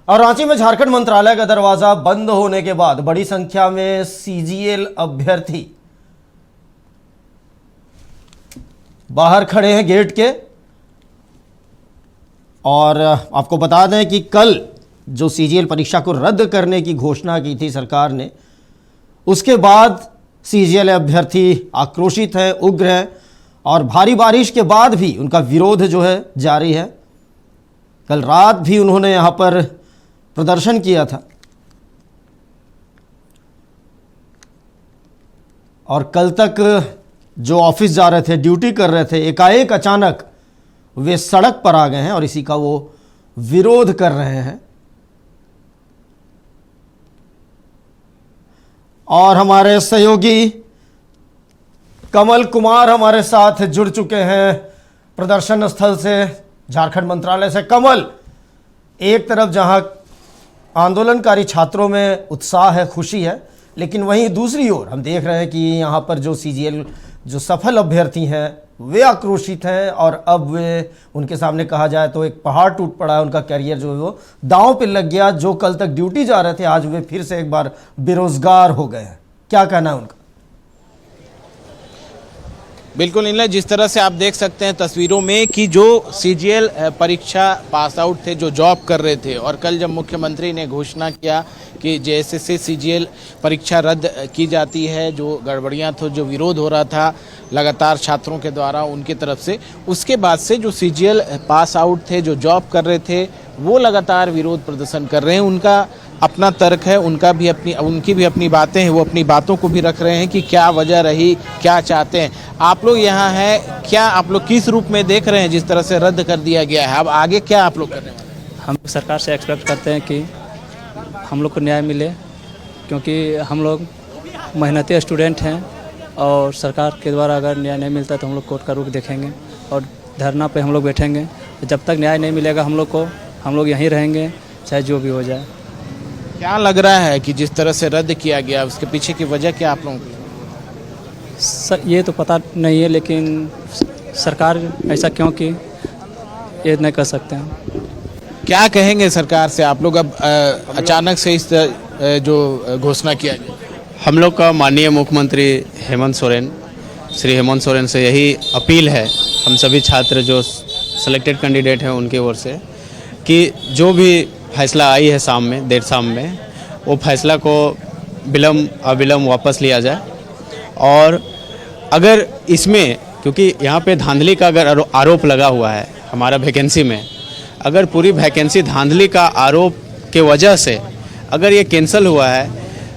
और रांची में झारखंड मंत्रालय का दरवाजा बंद होने के बाद बड़ी संख्या में सीजीएल अभ्यर्थी बाहर खड़े हैं गेट के। और आपको बता दें कि कल जो सीजीएल परीक्षा को रद्द करने की घोषणा की थी सरकार ने, उसके बाद सीजीएल अभ्यर्थी आक्रोशित हैं, उग्र हैं और भारी बारिश के बाद भी उनका विरोध जो है जारी है। कल रात भी उन्होंने यहाँ पर प्रदर्शन किया था और कल तक जो ऑफिस जा रहे थे, ड्यूटी कर रहे थे, एकाएक अचानक वे सड़क पर आ गए हैं और इसी का वो विरोध कर रहे हैं। और हमारे सहयोगी कमल कुमार हमारे साथ जुड़ चुके हैं प्रदर्शन स्थल से, झारखंड मंत्रालय से। कमल, एक तरफ जहां आंदोलनकारी छात्रों में उत्साह है, खुशी है, लेकिन वहीं दूसरी ओर हम देख रहे हैं कि यहाँ पर जो सीजीएल जो सफल अभ्यर्थी हैं वे आक्रोशित हैं और अब वे उनके सामने कहा जाए तो एक पहाड़ टूट पड़ा है। उनका कैरियर जो है वो दांव पे लग गया। जो कल तक ड्यूटी जा रहे थे आज वे फिर से एक बार बेरोजगार हो गए हैं। क्या कहना है उनका? बिल्कुल नीला, जिस तरह से आप देख सकते हैं तस्वीरों में कि जो सीजीएल परीक्षा पास आउट थे, जो जॉब कर रहे थे, और कल जब मुख्यमंत्री ने घोषणा किया कि जैसे से सीजीएल परीक्षा रद्द की जाती है, जो गड़बड़ियां थी, जो विरोध हो रहा था लगातार छात्रों के द्वारा उनकी तरफ से, उसके बाद से जो सीजीएल पास आउट थे, जो जॉब कर रहे थे, वो लगातार विरोध प्रदर्शन कर रहे हैं। उनका अपना तर्क है, उनकी भी अपनी बातें हैं, वो अपनी बातों को भी रख रहे हैं कि क्या वजह रही, क्या चाहते हैं। आप लोग यहाँ हैं, क्या आप लोग किस रूप में देख रहे हैं जिस तरह से रद्द कर दिया गया है? अब आगे क्या आप लोग करने वाले हैं? हम सरकार से एक्सपेक्ट करते हैं कि हम लोग को न्याय मिले, क्योंकि हम लोग मेहनती स्टूडेंट हैं और सरकार के द्वारा अगर न्याय नहीं मिलता तो हम लोग कोर्ट का रुख देखेंगे और धरना पे हम लोग बैठेंगे। जब तक न्याय नहीं मिलेगा हम लोग यहीं रहेंगे, चाहे जो भी हो जाए। क्या लग रहा है कि जिस तरह से रद्द किया गया उसके पीछे की वजह क्या आप लोगों को? ये तो पता नहीं है, लेकिन सरकार ऐसा क्यों की ये नहीं कर सकते हैं। क्या कहेंगे सरकार से आप लोग? अब अचानक से इस जो घोषणा किया गया, हम लोग का माननीय मुख्यमंत्री श्री हेमंत सोरेन से यही अपील है, हम सभी छात्र जो सिलेक्टेड कैंडिडेट हैं उनके ओर से, कि जो भी फैसला आई है देर शाम में, वो फैसला को अविलंब वापस लिया जाए। और अगर इसमें, क्योंकि यहाँ पे धांधली का अगर आरोप लगा हुआ है हमारा वैकेंसी में, अगर पूरी वैकेंसी धांधली का आरोप के वजह से अगर ये कैंसिल हुआ है,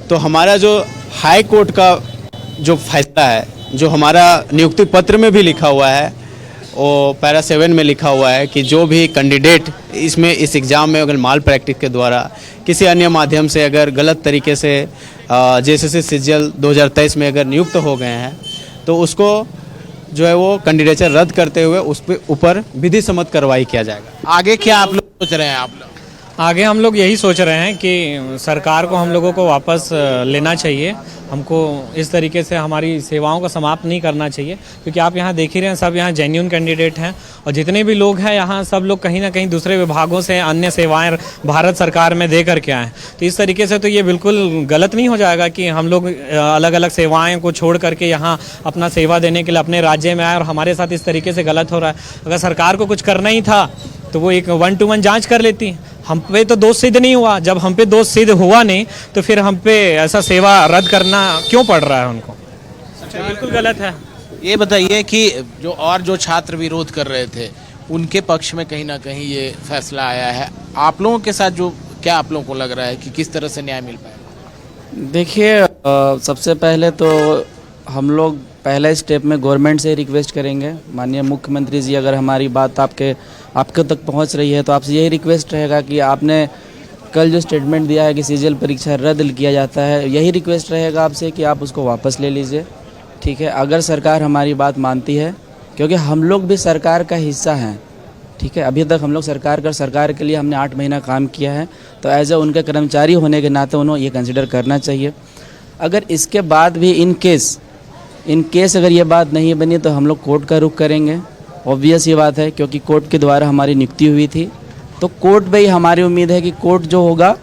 तो हमारा जो हाई कोर्ट का जो फैसला है, जो हमारा नियुक्ति पत्र में भी लिखा हुआ है, वो पैरा 7 में लिखा हुआ है कि जो भी कैंडिडेट इस एग्ज़ाम में अगर माल प्रैक्टिस के द्वारा किसी अन्य माध्यम से अगर गलत तरीके से जेएसएससी सीजीएल 2023 में अगर नियुक्त हो गए हैं, तो उसको जो है वो कैंडिडेचर रद्द करते हुए उस पर ऊपर विधि सम्मत कार्रवाई किया जाएगा। आगे क्या आप लोग सोच रहे हैं? आप लोग आगे हम लोग यही सोच रहे हैं कि सरकार को हम लोगों को वापस लेना चाहिए। हमको इस तरीके से हमारी सेवाओं को समाप्त नहीं करना चाहिए, क्योंकि आप यहाँ देख ही रहे हैं सब यहाँ जेन्युइन कैंडिडेट हैं और जितने भी लोग हैं यहाँ सब लोग कहीं ना कहीं दूसरे विभागों से अन्य सेवाएं भारत सरकार में दे करके आए। तो इस तरीके से तो ये बिल्कुल गलत नहीं हो जाएगा कि हम लोग अलग अलग सेवाएँ को छोड़ करके यहाँ अपना सेवा देने के लिए अपने राज्य में आए और हमारे साथ इस तरीके से गलत हो रहा है। अगर सरकार को कुछ करना ही था तो वो एक 1-to-1 जांच कर लेती। हम पे तो दोष सिद्ध नहीं हुआ, जब हम पे दोष सिद्ध हुआ नहीं तो फिर हम पे ऐसा सेवा रद्द करना क्यों पड़ रहा है उनको? अच्छा, बिल्कुल गलत है। ये बताइए कि जो छात्र विरोध कर रहे थे उनके पक्ष में कहीं ना कहीं ये फैसला आया है, आप लोगों के साथ जो क्या आप लोगों को लग रहा है कि किस तरह से न्याय मिल पाएगा? देखिए, सबसे पहले तो हम लोग पहले स्टेप में गवर्नमेंट से रिक्वेस्ट करेंगे, माननीय मुख्यमंत्री जी, अगर हमारी बात आपके तक पहुंच रही है तो आपसे यही रिक्वेस्ट रहेगा कि आपने कल जो स्टेटमेंट दिया है कि सीजीएल परीक्षा रद्द किया जाता है, यही रिक्वेस्ट रहेगा आपसे कि आप उसको वापस ले लीजिए। ठीक है, अगर सरकार हमारी बात मानती है, क्योंकि हम लोग भी सरकार का हिस्सा हैं। ठीक है, अभी तक हम लोग सरकार के लिए हमने 8 महीना काम किया है, तो एज ए उनके कर्मचारी होने के नाते उन्हें ये कंसिडर करना चाहिए। अगर इसके बाद भी इन केस अगर ये बात नहीं बनी तो हम लोग कोर्ट का रुख करेंगे। ऑब्वियस ये बात है, क्योंकि कोर्ट के द्वारा हमारी नियुक्ति हुई थी तो कोर्ट में ही हमारी उम्मीद है कि कोर्ट जो होगा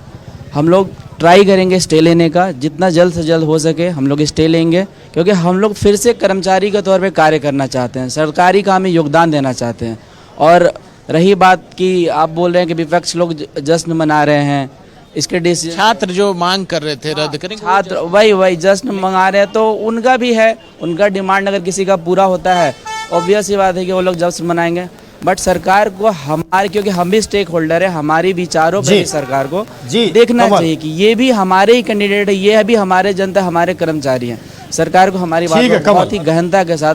हम लोग ट्राई करेंगे स्टे लेने का, जितना जल्द से जल्द हो सके हम लोग स्टे लेंगे, क्योंकि हम लोग फिर से कर्मचारी के तौर पे कार्य करना चाहते हैं, सरकारी काम में योगदान देना चाहते हैं। और रही बात कि आप बोल रहे हैं कि विपक्ष लोग जश्न मना रहे हैं, इसके डिसीजन छात्र जो मांग कर रहे थे रद्द करेंगे, छात्र वही जश्न मंगा रहे हैं, तो उनका भी है, उनका डिमांड अगर किसी का पूरा होता है ऑब्वियस ही बात है कि वो लोग जश्न मनाएंगे। बट सरकार को हमारे, क्योंकि हम भी स्टेक होल्डर है, हमारी विचारों पर भी सरकार को देखना चाहिए कि ये भी हमारे ही कैंडिडेट है, ये भी हमारे जनता, हमारे कर्मचारी हैं। सरकार को हमारी बात बहुत ही गहनता के साथ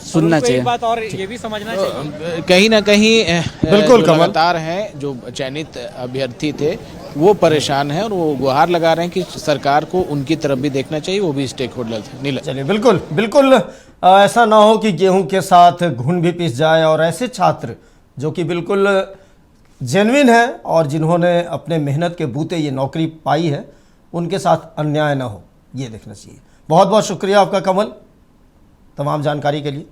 सुनना चाहिए। बात और ये भी समझना चाहिए कहीं ना कहीं बिल्कुल जो कमल। लगातार हैं, जो चयनित अभ्यर्थी थे वो परेशान हैं और वो गुहार लगा रहे हैं कि सरकार को उनकी तरफ भी देखना चाहिए, वो भी स्टेक होल्डर थे। नीला, चलिए बिल्कुल बिल्कुल ऐसा ना हो कि गेहूं के साथ घुन भी पिस जाए और ऐसे छात्र जो कि बिल्कुल जेन्युइन है और जिन्होंने अपने मेहनत के बूते ये नौकरी पाई है, उनके साथ अन्याय ना हो, ये देखना चाहिए। बहुत बहुत शुक्रिया आपका कमल, तमाम जानकारी के लिए।